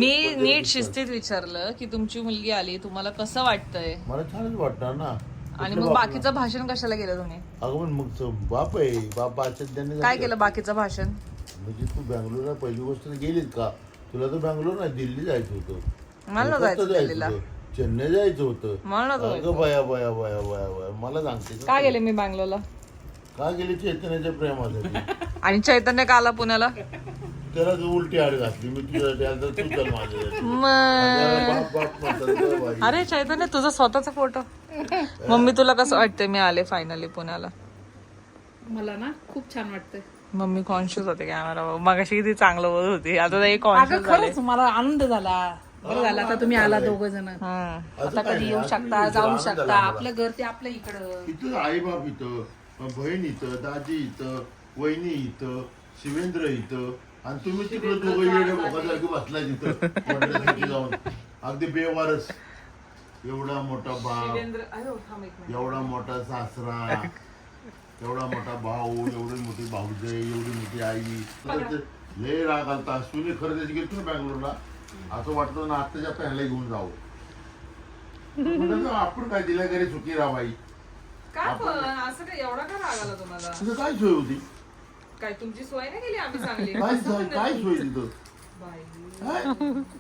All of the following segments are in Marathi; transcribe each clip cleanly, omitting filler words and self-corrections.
मी नीट शिस्तीत विचारलं की तुमची मुलगी आली, तुम्हाला कसं वाटतंय? मला छानच वाटणार ना. आणि मग बाकीचं भाषण कशाला केलं तुम्ही? अगं पण मग बाप आहे, बाप त्यांनी काय केलं बाकीचं भाषण? म्हणजे तू बँगलोरला पहिली गोष्ट गेलीस का? तुला तर बँगलोर नाही दिल्ली जायचं होतं, मला कलकत्ता जायचं दिल्लीला. होतं, चेन्नई जायचं होतं. मला अगं बया बया बया बया बया मला सांगते का? का गेले मी बँगलोरला? का गेली चैतन्याच्या प्रेमासाठी? आणि चैतन्य का आला पुण्याला? त्याला तू उलटी आड घातली, मी तुझ्यासाठी आलं तर तू चल माझ्यासाठी. मग बाप बाप म्हणतात गं बाई. अरे चैतन्य तुझा स्वतःचा फोटो. मम्मी तुला कसं वाटतंय मी आले फायनली पुण्याला? मला ना खूप छान वाटतंय. मम्मी कॉन्शियस होते कॅमेरा मगाशी किती चांगलं बोलत होती, आता एक अगं कॉन्शियस झाले. खरंच मला आनंद झाला. बरं झालं आता तुम्ही आला दोघ जण. आता कधी येऊ शकता, जाऊ शकता. आपलं घर ते आपल्या इकडं. इथं आई बाप इथं, बहीण इथं, दाजी इथं, वहिनी इथं, शिवेंद्र इथं, आणि तुम्ही तिकडे दोघं येडे भोकासारखे बसलाय तिथं वडिलांसाठी जाऊन. अगदी बेवारस. एवढा मोठा बाप, एवढा मोठा सासरा, एवढा मोठा भाऊ, एवढी मोठी भाऊजाई, एवढी मोठी आई. लय राग आलता. सुनी खरं त्याची गेली ना बँगलोरला, असं वाटतं ना आत्ताच्या पॅनला घेऊन जावं. म्हणलं आपण काय दिल्या घरी सुखी राहा बाई. का पण असं काय एवढा का राग आला तुम्हाला? तुझं काय सोय होती? काय तुमची सोय नाही केली आम्ही चांगली? काय सोय तिथं?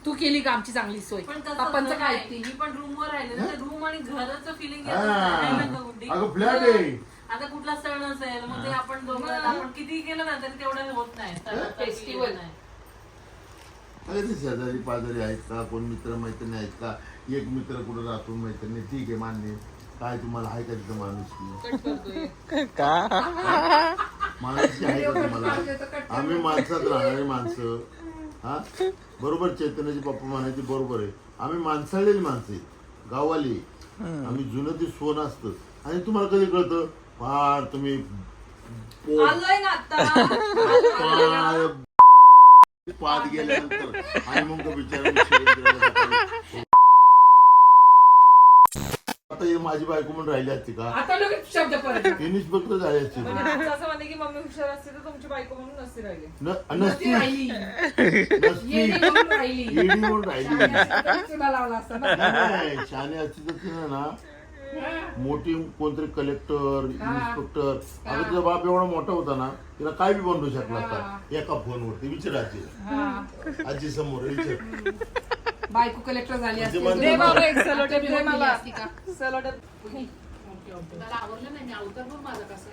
तू केली का आमची चांगली सोय? पप्पांचं काय? मी पण रूम वर राहिले ना, रूम आणि घराचं फिलिंग अगं फ्लॅट आहे. आता कुठला सण असेल मग ते आपण दोघं आपण किती केलं ना तरी तेवढं होत नाही. फेस्टिवल नाही. अरे ते शेजारी पाजारी आहेत का, कोण मित्र मैत्रिणी आहेत का? एक मित्र कुठं राहतो मैत्रिणी, ठीक आहे मान्य. काय तुम्हाला आहे का तिथं माणुसकी? माणुसकी आहे का तुम्हाला? आम्ही माणसात राहणारी माणसं. हा बरोबर, चैतन्याचे पप्पा म्हणायचे बरोबर आहे. आम्ही माणसाळलेली माणसं आहेत, गाववाली. आम्ही जुनं ते सोनं असतं. आणि तुम्हाला कधी कळतं? फार तुम्ही पाद गेल्यानंतर आणि मग आता हे माझी बायको म्हणून राहिली असती का? आता लगेच शब्द परत. इन्स्पेक्टर झाली असती. असं म्हणे की मम्मी हुशार असते तर तुमची बायको म्हणून नसती राहिली. नसती राहिली. नसती येडी म्हणून राहिली. येडी म्हणून राहिली. चुना लावला असता ना. नाही, शाने असती तर तिनं ना मोठी कोणतरी कलेक्टर, इन्स्पेक्टर. अगं तिचा बाप एवढा मोठा होता ना, तिला काय बी बनवू शकला असता एका फोनवरती. विचारायची आजी समोर विचार. बायको कलेक्टर झाली असती. दे बाबा एक सेलोटेप दे मला. असती का? सेलोटेप. मला आवडलं नाही. मी अवतार पण माझा कसं.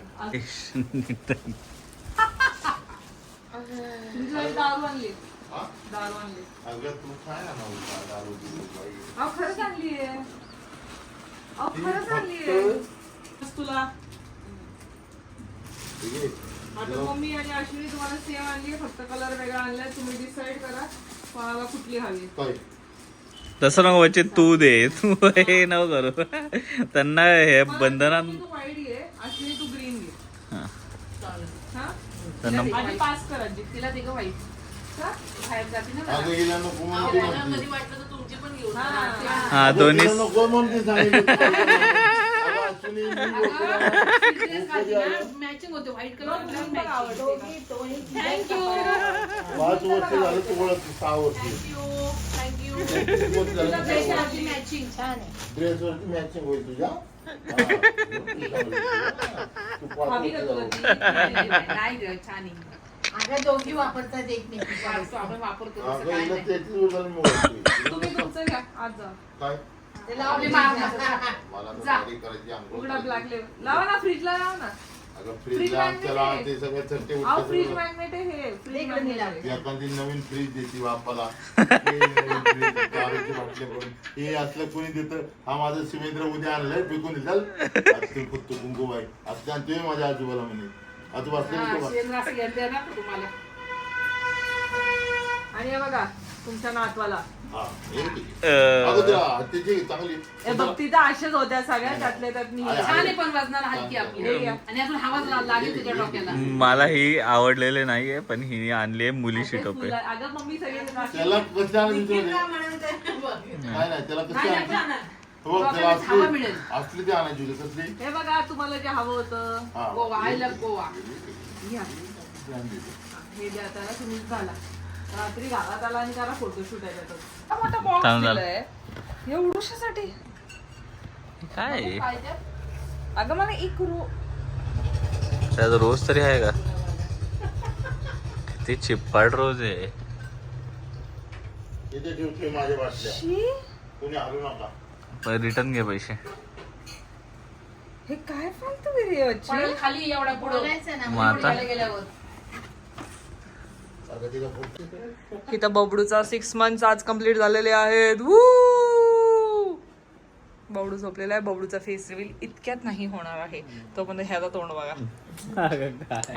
तुमची दारू आणली. दारू आणली. अगं तू काय ना दारू दिली बाई. अहो खरंच आणली आहे. अहो खरंच आणली आहे तुला. आता मम्मी आणि अश्विनी तुम्हाला सेम आणली आहे, फक्त कलर वेगळा आणलाय. तुम्ही डिसाईड करा कोणाला कुठली हवी. काय तसं नको बच्चे, तू दे, तू हे नको करू. त्यांना हे बंधनात तू व्हाईट घे, अश्विनी तू ग्रीन घे. हा त्यांना आधी पास करा जी. तिला ते वाईट बाहेर जाते ना. अगं हिला नको म्हणून ती म्हणते. कधी वाटलं तर तुमची पण घेऊन हा दोन्ही हिला नको म्हणून ती सांगितलं. अगं अश्विनी, मी मॅचिंग होते व्हाईट कलर. थँक्यू 5 वर्ष झालं तू ओळख, 6 वर्ष थँक्यू. मॅचिंग छान आहे. ड्रेस वरती मॅचिंग होईल तुझ्या. हवी का तुला ती? नाही ग, छान आहे. अगं दोघी वापरतात एकमेकींचा. आपण वापरतो तसं अगं काय हिला नाही. त्याचीच उदाहरण मिळवायची. तुम्ही तुमचं घ्या आज जा. काय आपली मागणं. मला तर जा. भारी करायची आंघोळ. उघडा ब्लॅक लेवल लावा ना, फ्रीजला लावा ना. अगं फ्रीजला आमच्याला ते सगळे चट्टे अहो फ्रीज उठते. मॅग्नेट आहे हे. फ्रीज मॅग्नेट आहे. एखादी नवीन फ्रीज देते बापाला. हे नवीन फ्रीज, दारूची बाटली करून. हे असलं कोणी देतं? हा माझं शिवेंद्र उद्या आणलंय फेकून दिल. फक्त कुंकुबाई असं आणतोय माझ्या आजोबाला म्हणे. आजोबा असले हा, का? शेंद्रा असं येते ना तुम्हाला. आणि हे बघा तुमच्या नातवाला. हा, हे घे. अगं त्या त्याची चांगली. हे बघ तिथं अशाच होत्या सगळ्या, त्यातल्या त्यात मी. आहे, छान आहे पण वजनाला हलकी आपली. हे घ्या. आणि अजून हवा लागेल तुझ्या डोक्याला. मला ही आवडलेले नाहीये, पण हिने आणली मुलीशी ते टोपे. फुलं- अगं मम्मी सगळे त्याला कसं आणलं किती तुला? का म्हणत आहे? नाही नाही त्याला नाही, कशी नाही, आणली? नाही. हो त्याला डोक्याला हवा असली मिळेल. असली ती आणायची होती कसली. हे बघा तुम्हाला जे हवं होतं. हा. Goa, I love Goa. घ्या. आणली ती. हे द्या आता तुम्ही घाला. रात्री घालात आला आणि त्याला फोटोशूट आहे त्याचं. हा मोठा बॉक्स थांब जरा. दिलाय एवढूशासाठी. काय पाहिजे अगं मला एक त्यात रोज तरी आहे का? किती चिप्पाड रोज आहे. इथे ठेवते माझ्या बाटल्या, कोणी हलू नका. रिटर्न घे पैसे. हे काय फालतू व्हिडिओ खाली एवढा पुढे मग आता गेल्यावर. अगं तिला फोटो इथं बबडूचा 6 months आज कम्प्लीट झालेले आहेत. बबडू झोपलेला आहे. बबडूचा फेस रिव्हील इतक्यात नाही होणार आहे, तो पण ह्याचा तोंड बघा.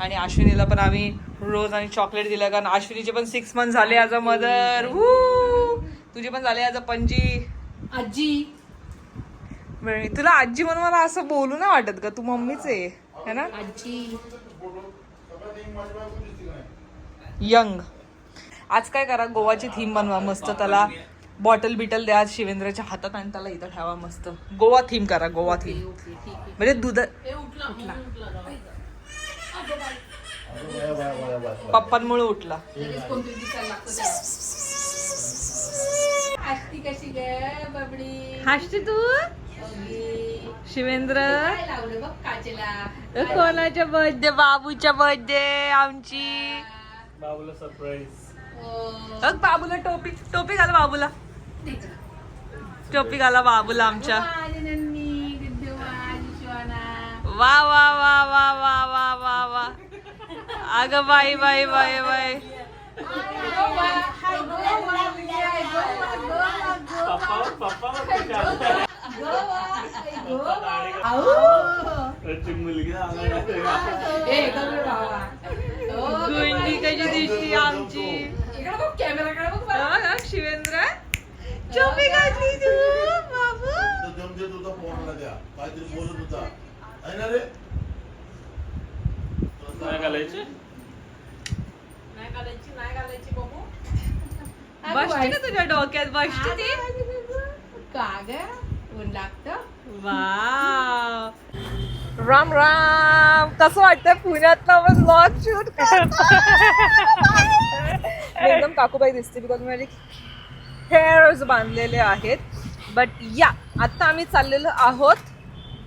आणि अश्विनीला पण आम्ही रोज आणि चॉकलेट दिलं, कारण अश्विनीचे पण 6 months झाले ॲज अ मदर. तुझे पण झाले ॲज अ पणजी. आजी तुला आजी म्हणून मला असं बोलू ना वाटत का? तू मम्मीच आहे है ना? आजी यंग. आज काय करा, गोवाची थीम बनवा मस्त. त्याला बॉटल बिटल द्या शिवेंद्रच्या हातात आणि त्याला इथं ठेवा मस्त. गोवा थीम करा, गोवा थीम. म्हणजे दूध पप्पांमुळे उठला. कशी गे बबडी हसते तू शिवेंद्र. लावलं बघ काचेला. कोणाच्या बर्थडे? बाबूच्या बर्थडे. आमची बाबूला सरप्राईज. बाबूला टोपी टोपी घाला. बाबूला टोपी घाला बाबूला आमच्या. वा वा वा वा वा वा वा वा. अगं बाई बाई बाई बाई. मुलगी गुंडी कशी दिसली आमची. कॅमेरा शिवेंद्र टोपी घातली तू बाबू. जमते तुझा फोनला द्या, काहीतरी बोलत होता आहे ना रे. काय घालायचे? नाही घालायची बघू. बसते ना तुझ्या डोक्यात? बसते ती. का ग ऊन लागतं. वाव. राम राम. कसं वाटतंय पुण्यात ब्लॉग शूट एकदम काकूबाई दिसते, बिकॉज माझे हेअर्स बांधलेले आहेत. बट या आता आम्ही चाललेलो आहोत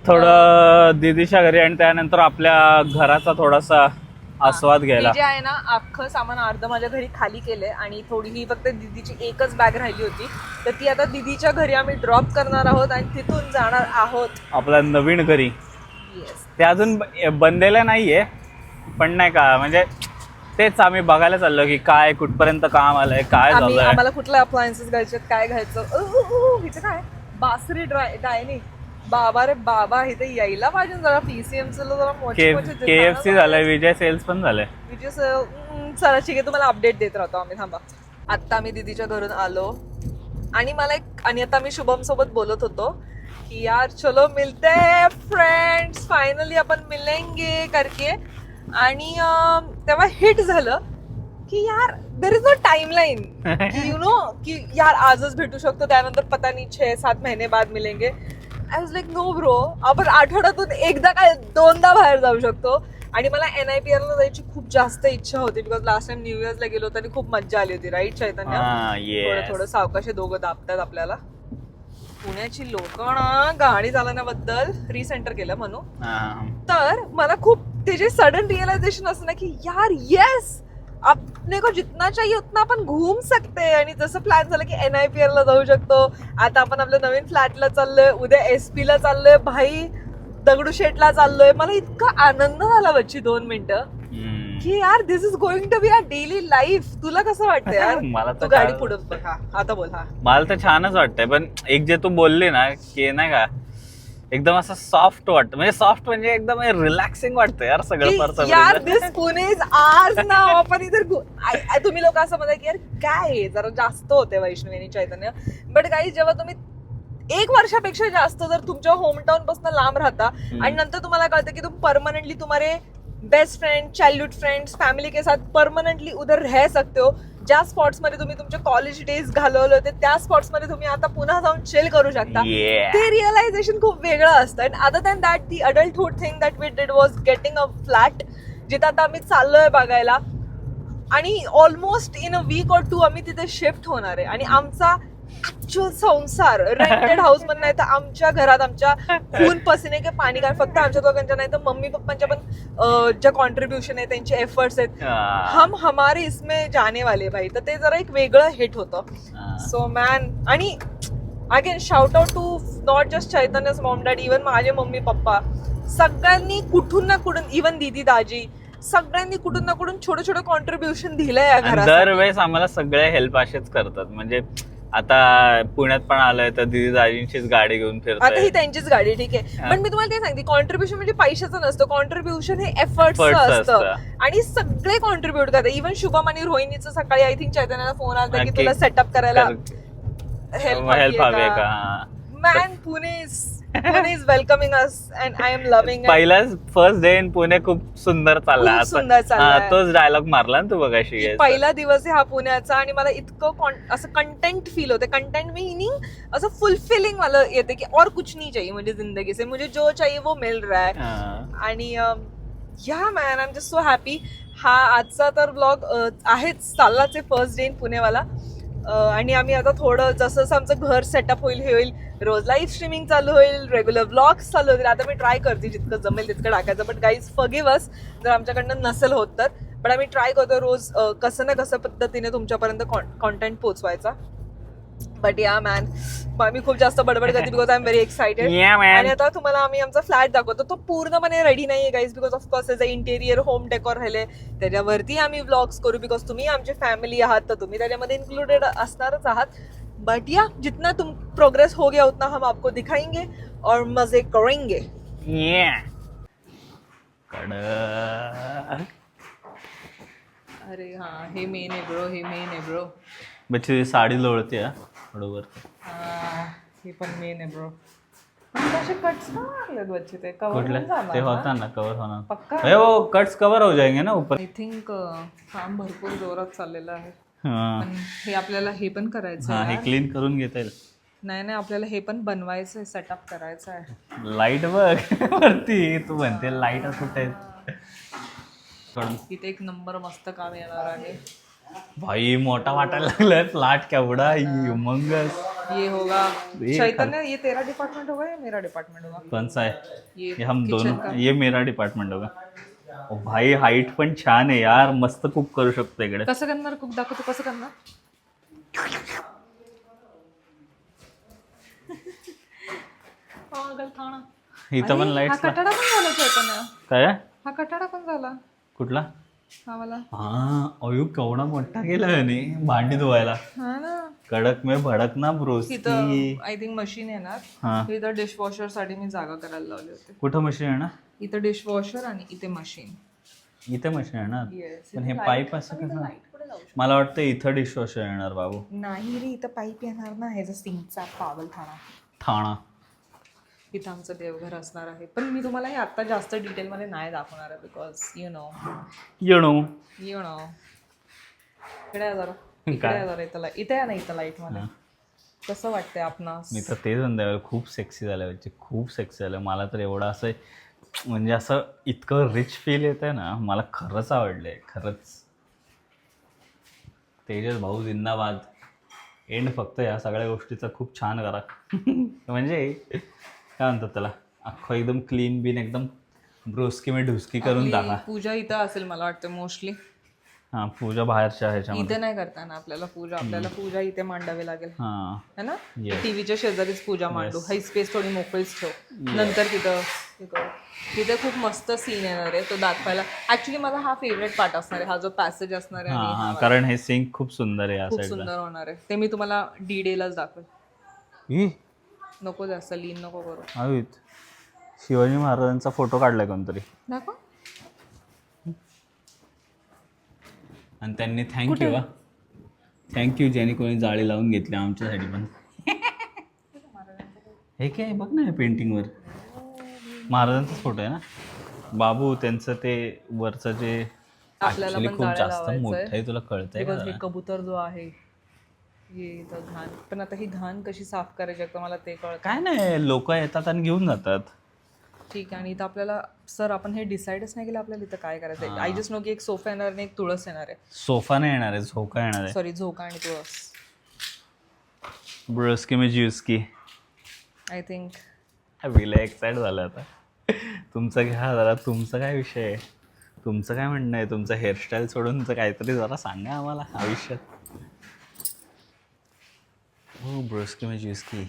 थोडं दीदीच्या घरी आणि त्यानंतर आपल्या घराचा थोडासा आस्वाद घ्यायला. जे आहे ना, अख्खं सामान अर्ध माझ्या घरी खाली केलंय आणि थोडी ही फक्त दीदीची एकच बॅग राहिली होती, तर ती आता दीदीच्या घरी आम्ही ड्रॉप करणार आहोत आणि तिथून जाणार आहोत आपल्या नवीन घरी. ते अजून बनलेलं नाहीये, पण नाही का म्हणजे तेच आम्ही बघायला चाललो की काय कुठपर्यंत काम आलंय, काय झालंय, आम्हाला कुठले अप्लायन्सेस घ्यायचे, काय घ्यायचं. हिचं काय बासरी डायनिंग. बाबा रे बाबा, इथे यायला पाहिजे जरा. PCMC ला जरा KFC झालंय, विजय सेल्स पण झालंय. चला ठीक आहे, तुम्हाला अपडेट देत राहतो आम्ही. थांबा. आता आम्ही दीदीच्या घरून आलो आणि मला आणि आता मी शुभम सोबत बोलत होतो की यार चलो मिलते हैं फ्रेंड्स, फायनली आपण मिलेंगे करके. आणि तेव्हा हिट झालं की यार there is no timeline, you know की यार आजच भेटू शकतो, त्यानंतर पता नाही 6-7 महिने बाद मिलेंगे. I was like no bro, आपण आठवड्यातून एकदा काय 2दा बाहेर जाऊ शकतो. आणि मला NIPR ला जायची खूप जास्त इच्छा होती, बिकॉज लास्ट टाइम न्यू इयर्सला गेलो होतो आणि खूप मज्जा आली होती. राईट चैतन्य? थोडं थोडं सावकाश दोघं दाबतात आपल्याला. पुण्याची लोक ना गाडी चालवण्याबद्दल रिसेंटर केलं म्हणू. तर मला खूप त्याचे सडन रिअलायझेशन असं ना की यार येस अपने को जितना चाहिए उतना आपण घूम सकते. आणि जसं प्लॅन झालं की NIPR ला जाऊ शकतो. आता आपण आपल्या नवीन फ्लॅटला चाललोय, उद्या SP ला चाललोय, भाई दगडूशेठला चाललोय. मला इतका आनंद झाला बच्ची 2 मिनिटं की यार this is going to be a daily life. तुला कसं वाटतं यार? मला तू गाडी पुढे बघ. हा आता बोल. हा मला तर छानच वाटतंय, पण एक जे तू बोलली ना की नाही का एकदम असं सॉफ्ट वाटतं, म्हणजे सॉफ्ट म्हणजे एकदम रिलॅक्सिंग वाटतं यार सगळं. यार दिस पुणे इज आर्स नाव. आपण इधर तुम्ही लोक असं म्हणता की यार काय जरा जास्त होते वैष्णवी आणि चैतन्य. बट काही जेव्हा तुम्ही 1 वर्षापेक्षा जास्त जर तुमच्या होमटाऊन पासून लांब राहता आणि नंतर तुम्हाला कळतं की तुम परमनंटली तुम्हारे best friend, childhood friends, family के साथ परमनंटली उधर रह सकते हो. ज्या स्पॉट्स मध्ये तुम्ही तुमचे कॉलेज डेज घालवले होते त्या स्पॉट्स मध्ये तुम्ही आता पुन्हा जाऊन चिल करू शकता. ते रिअलायझेशन खूप वेगळं असतं. And other than that the adulthood thing that we did was getting a flat, जिथे आता आम्ही चाललोय बघायला. आणि ऑलमोस्ट इन अ वीक और 2 आम्ही तिथे शिफ्ट होणार आहे आणि आमचा ऍक्च्युअल संसार रेंटेड हाऊस मध्ये नाही तर आमच्या घरात आमच्या खून पसीने के पाणी काय फक्त आमच्या दोघांच्या नाही तर मम्मी पप्पांच्या पण ज्या कॉन्ट्रीब्युशन आहे त्यांचे एफर्ट्स आहेत हम हमारे इसमें जाने वाले भाई तर ते जरा एक वेगळं हिट होतं सो मॅन आणि again shout out to not just चैतन्यच मॉम डॅड इवन माझे मम्मी पप्पा सगळ्यांनी कुठून ना कुठून इवन दीदी दाजी सगळ्यांनी कुठून ना कुठून छोटं छोटं कॉन्ट्रीब्युशन दिलंय या घरात दरवेळेस आम्हाला सगळे हेल्प असेच करतात म्हणजे आता पुण्यात पण आलोय तर दिदी दाजींचीच गाडी घेऊन आता फिरतोय ही त्यांचीच गाडी ठीक आहे पण मी तुम्हाला ते सांगते कॉन्ट्रीब्युशन म्हणजे पैशाचं नसतं कॉन्ट्रीब्युशन हे एफर्ट्स Efforts असतं असतं. आणि सगळे कॉन्ट्रीब्युट करतात इव्हन शुभम आणि रोहिणीचं सकाळी आय थिंक चैतन्याला फोन आला की नक्की. तुला सेटअप करायला हेल्प हेल्प हवी का man Pune is welcoming us and I am loving पहिलाच फर्स्ट डे इन पुणे खूप सुंदर चालला खूप सुंदर चाललाय. तोच डायलॉग मारला ना तू बघाशी पहिला दिवस आहे हा पुण्याचा आणि मला इतकं असं कंटेंट फील होते कंटेंट मीनिंग असं फुलफिलिंग मला येते की और कुछ नहीं चाहिए मुझे जिंदगी से मुझे जो चाहिए वो मिल रहा है आणि या man I am just so happy हा आजचा तर ब्लॉग आहेच चाललाच आहे फर्स्ट डे इन पुणेवाला आणि आम्ही आता थोडं जसं जसं आमचं घर सेटअप होईल हे होईल रोज लाईव्ह स्ट्रीमिंग चालू होईल रेग्युलर ब्लॉग्स चालू होतील आता मी ट्राय करते जितकं जमेल तितकं टाकायचं बट गाईज फॉरगिव्ह अस जर आमच्याकडनं नसेल होत तर पण आम्ही ट्राय करतो रोज कसं ना कसं पद्धतीने तुमच्यापर्यंत कॉन्टेंट पोहोचवायचा बट या मॅन मी खूप जास्त बडबड करते because I am very excited आणि आता तुम्हाला आम्ही आमचा फ्लॅट दाखवतो तो पूर्णपणे रेडी नाहीये गाईज बिकॉज ऑफकोर्स त्याचं इंटेरियर होम डेकोर राहिले त्याच्यावरती आम्ही व्लॉग्स करू बिकॉज तुम्ही आमची फॅमिली आहात तर तुम्ही त्याच्यामध्ये इन्क्लुडेड असणारच आहात बट या जितना तुम प्रोग्रेस हो गया उतना हम आपको दिखाएंगे और मजे करेंगे अरे हा हे मेन आहे ब्रो हे मेन आहे ब्रो बच्ची साडी लोळते बरोबर हे पण मेन आहे ब्रो कसे कट्स का लागलेत बच्चे ते कुठले ते होता ना कवर पक्का? होणार वो कट्स कवर हो जाएंगे ना ऊपर आय थिंक काम भरपूर जोरात चाललेलं आहे हा पण हे आपल्याला हे पण करायचं हा, हे आहे क्लीन करून घेता येईल नाही आपल्याला हे पण बनवायचं आहे सेटअप करायचं आहे लाईट बघ वरती तू म्हणते लाईट कुठे इथे एक नंबर मस्त काम येणार आहे भाई मोठा वाटायला लागलाय फ्लॅट केवढा मंगस ये होगा ये चैतन्य ये तेरा डिपार्टमेंट होगा या मेरा डिपार्टमेंट होगा कौन सा है ये ये हम kitchen दोनों का। ये मेरा डिपार्टमेंट होगा ओ भाई हाईट पण छान आहे यार मस्त कुक करू शकतो इकडे कसं करणार कुक दाखवतो कसं करणार इथं पण हा लाईट कटाडा पण झाला चैतन्य काय हा कटाडा पण झाला कुठला हा वाला हा अयो केवढा मोठा गेला आणि भांडी धुवायला हा ना कडक में भडक ना ब्रोस तिथं आय थिंक मशीन येणार हा इथं डिशवॉशर साठी मी जागा करायला लावली होती कुठं मशीन आहे ना इथं डिशवॉशर आणि इथे मशीन इथे मशीन आहे ना Yes, पण हे पाईप असं कसं मला वाटतं इथं डिशवॉशर येणार बाबू नाही रे इथं पाईप येणार ना ह्याचा सिंकचा पागल ठाणा इथं आमचं देवघर असणार आहे पण मी तुम्हाला हे आता जास्त डिटेलमध्ये नाही दाखवणार आहे बिकॉज यु नो इकडे जरा इकडे जरा इथं या ना इथं लाईटमध्ये कसं वाटतंय आपणास मी तर तेच म्हणते खूप सेक्सी झालं म्हणजे खूप सेक्सी झालं मला तर एवढं असं म्हणजे असं इतकं रिच फील येत आहे ना मला खरंच आवडलंय खरंच तेजस भाऊ जिंदाबाद एंड फक्त या सगळ्या गोष्टीचा खूप छान करा म्हणजे काय म्हणतात त्याला अख्खं एकदम क्लीन बिन एकदम ब्रोस्की में ढुसकी करून टाका पूजा इथं असेल मला वाटतं मोस्टली हां पूजा बाहेरच्या ह्याच्यामध्ये इथे नाही करता ना आपल्याला पूजा इथे मांडावी लागेल हां है ना Yes. टीव्हीच्या शेजारीच पूजा मांडू ही स्पेस थोडी मोकळीच ठेव नंतर तिथं हे करू. तिथे खूप मस्त सीन येणार आहे तो दाखवायला ऍक्च्युली माझा हा फेवरेट पार्ट असणार आहे हा जो पॅसेज असणार आहे हां आणि हां कारण हे सिंक खूप सुंदर आहे या खूप साईडला सुंदर होणार आहे ते मी तुम्हाला डीडेलाच दाखवेल नको जास्त लीन नको करू हवीत शिवाजी महाराजांचा फोटो काढलाय कोणतरी दाखव आणि त्यांनी थँक्यू ज्यांनी कोणी जाळी लावून घेतली आमच्यासाठी पण हे काय बघ ना पेंटिंगवर महाराजांचाच फोटो आहे ना बाबू त्यांचं ते वरचं जे आपल्याला actually पण खूप जाळ्या जास्त मोठं लावायचंय. आहे तुला कळतंय बिकॉज का हे कबूतर जो आहे हे इथं घाण पण आता ही घाण कशी साफ करायची आता मला ते कळत काय नाही लोक येतात आणि घेऊन जातात ठीक आहे. आणि इथं आपल्याला सर आपण हे डिसाईडच नाही केलं आपल्याला इथं काय करायचं. आय जस्ट नो की एक सोफा येणार आणि एक तुळस येणार आहे. सोफा नाही येणार आहे, झोका येणार आहे. सॉरी, झोका आणि तुळस. ब्रोस्की में ज्यूस्की. आय थिंक विला एक्साइट झालं आता. तुमचं घ्या जरा, तुमचं काय विषय आहे, तुमचं काय म्हणणं आहे, तुमचं हेअरस्टाईल सोडून काहीतरी जरा सांगा आम्हाला आयुष्यात. हो ब्रोस्की में ज्यूस्की.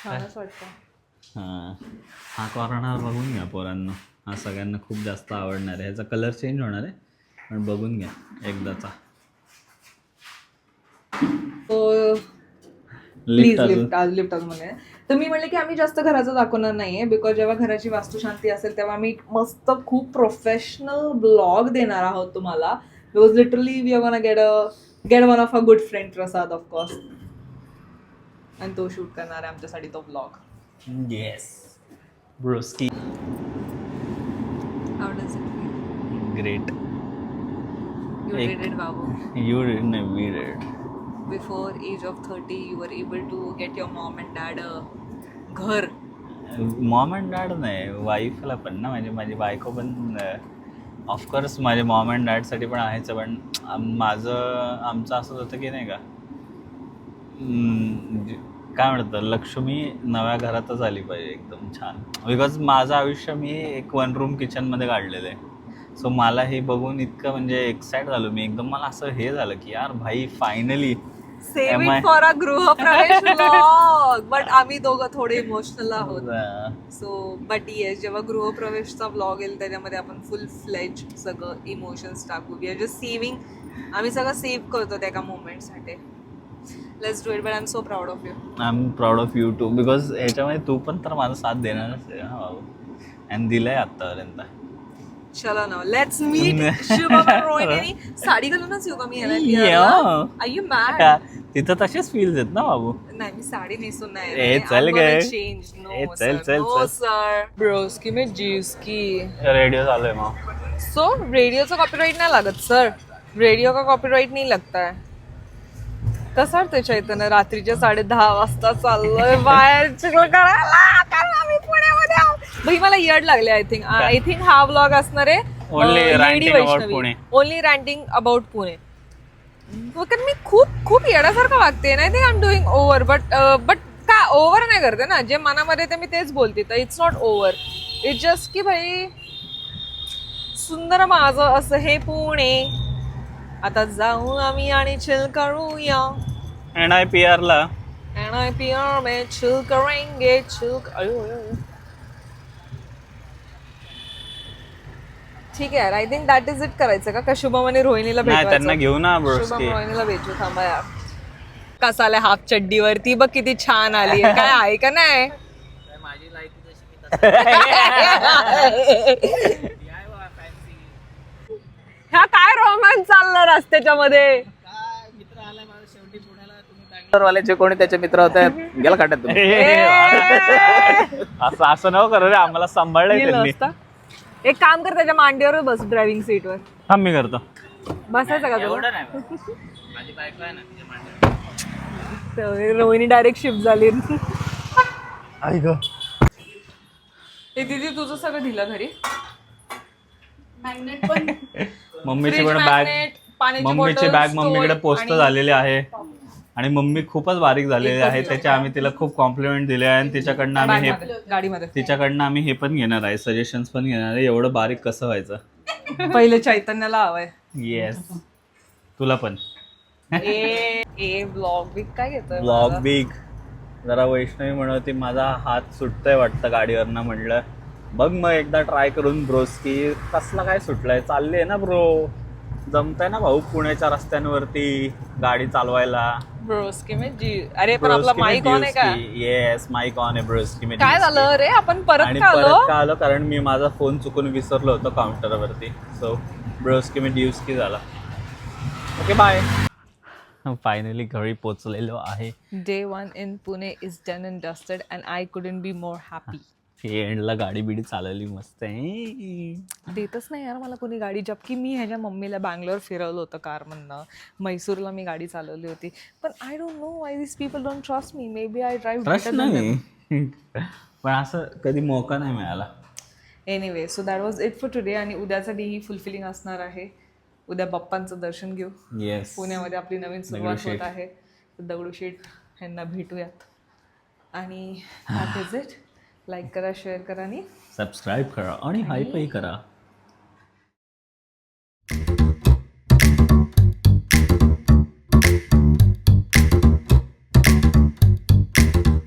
छानच वाटतं. हां, हा कॉर्नर बघून घ्या पोरांना, हा सगळ्यांना खूप जास्त आवडणार आहे. ह्याचा कलर चेंज होणार आहे पण बघून घ्या एकदाचा. प्लीज लिफ्ट अजून म्हणे. तर मी म्हणले की आम्ही जास्त घराचं दाखवणार नाहीये, बिकॉज जेव्हा घराची वास्तुशांती असेल तेव्हा आम्ही मस्त खूप प्रोफेशनल ब्लॉग देणार आहोत तुम्हाला. Because literally we are gonna get one of a good friend Prasad of course, आणि तो शूट करणार आहे आमच्यासाठी तो blog. Yes broski. How does it feel? Great. You did it बाबू. यू डिड नाही, we did. Before age of 30 you were able to get your mom and dad a घर. मॉम अँड डॅड नाही, वाईफला पण ना, म्हणजे माझी बायको पण ऑफकोर्स माझे मॉम अँड डॅडसाठी पण आहेच. पण आमचं असं होतं की नाही का, काय म्हणतात, लक्ष्मी नव्या घरातच आली पाहिजे एकदम छान. बिकॉज माझं आयुष्य मी एक 1 रूम किचनमध्ये काढलेलं आहे. सो मला हे बघून इतकं म्हणजे एक्साइट झालो मी एकदम. मला असं हे झालं की यार भाई finally Save it for a गृहप्रवेश vlog. But आम्ही दोघं थोडे इमोशनल आहोत. सो बट येस, जेव्हा गृहप्रवेशचा व्लॉग येईल त्याच्यामध्ये आपण फुल फ्लेज सगळं इमोशन्स टाकू. We are just saving. आम्ही सगळं सेव्ह करतो त्या एका मोमेंटसाठी. Let's do it. But I am so proud of you. I am proud of you too, because ह्याच्यामध्ये तू पण तर माझा साथ देणारच आहे हा बाबू, आणि दिलाय आत्तापर्यंत. चला ना, let's meet Shubham and Rohini. Sari घालूनच येऊ का मी आर यू मॅड? तिथं तसेच फील्स आहेत ना बाबू. नाही, मी साडी नेसून नाही. ए, चल गं. चेंज. ए, नो चल, सर, चल, नो चल. सर. ब्रोस्की में ज्यूस्की. रेडिओ चालू आहे मग. सो रेडिओचा कॉपीराइट नाही लागत सर. रेडिओ का कॉपीराइट नहीं लगता है. कसं ते चैतन्य रात्रीचे 10:30 वाजता चाललोय बाहेर चिखल करायला, कारण आम्ही पुण्यामध्ये आहोत. भाई मला येड लागले. आय थिंक हा व्लॉग असणार आहे Only ranting about Pune. Only ranting about Pune. कारण मी खूप येड्यासारखं वागते. नाही think I am doing over. But का ओव्हर नाही करते ना, जे मनामध्ये ते मी तेच बोलते. तर it's not over. It's just की भाई सुंदर माझं असं हे पुणे. आता जाऊ आम्ही आणि चिल करूया. NIPR ला NIPR में चिल करेंगे. ठीक आहे. I think that is it. करायचं का शुभम आणि रोहिणीला नाही, त्यांना भेटवायचं? घेऊ ना शुभम ब्रोस्की. रोहिणीला भेटू. थांबा यार. कसा आलाय हाफ चड्डीवरती बघ, किती छान आली. काय आहे का नाही? ह्या काय रोमॅन्स चाललं रस्त्याच्या मध्ये? वाल्याचे कोणी त्याचे मित्र होते गेला काढत तुम्ही. असं नको करू रे, आम्हाला सांभाळलंय गेलं त्यांनी. असतं. एक काम कर, त्याच्या मांडीवर बस ड्रायव्हिंग सीटवर. हा मी करतो. बसायचं का तुला? माझी बायको आहे ना तिच्या मांडीवर. तर रोहिणी डायरेक्ट शिफ्ट झाली. हे दीदी तुझं सगळं दिलं घरी. मम्मीची पण बॅग, मम्मीची बॅग मम्मीकडे पोस्ट झालेली आहे आणि मम्मी खूपच बारीक झालेली आहे. त्याचे आम्ही तिला खूप कॉम्प्लिमेंट दिले आहे आणि तिच्याकडनं आम्ही हे पण घेणार आहे, सजेशन्स पण घेणार आहे, एवढं बारीक कसं व्हायचं. पहिले चैतन्याला हवंय. येस, तुला पण. ब्लॉग बिग काय घेतोय? Blog big. जरा वैष्णवी म्हणते माझा हात सुटतोय वाटतं गाडीवरनं. म्हणलं बघ मग एकदा ट्राय करून ब्रोस्की. कसला काय सुटलाय? चालले ना ब्रो, जमतंय ना भाऊ पुण्याच्या रस्त्यांवरती गाडी चालवायला. ब्रोस्की में जी. अरे पण आपला माईक ऑन आहे का? येस, माईक ऑन आहे ब्रोस्की में. काय झालं रे, आपण परत का आलो कारण मी माझा फोन चुकून विसरलो होतो काउंटरवरती. सो ब्रोस्की में ड्यूस्की झाला. Okay bye. फायनली घरी पोचलेलो आहे. Day 1 in Pune is done and dusted and I couldn't be more happy. एंडला गाडी बिडी चालवली मस्त आहे. देतच नाही यार मला कोणी गाडी. जबकी मी ह्याच्या मम्मीला बँगलोर फिरवलं होतं कारमधनं. मैसूरला मी गाडी चालवली होती. पण I don't know why this people don't trust me. Maybe I drive trust नाही, पण असं कधी मौका नाही मिळाला. Anyway so that was it for today. आणि उद्याचा डे ही फुलफिलिंग असणार आहे. उद्या बाप्पांचं दर्शन घेऊ. येस, पुण्यामध्ये आपली नवीन सुरुवात होत आहे. दगडूशेठ यांना भेटूयात. आणि दॅट इज इट. लाईक करा, शेअर करा आणि सबस्क्राईब करा आणि हायपही करा.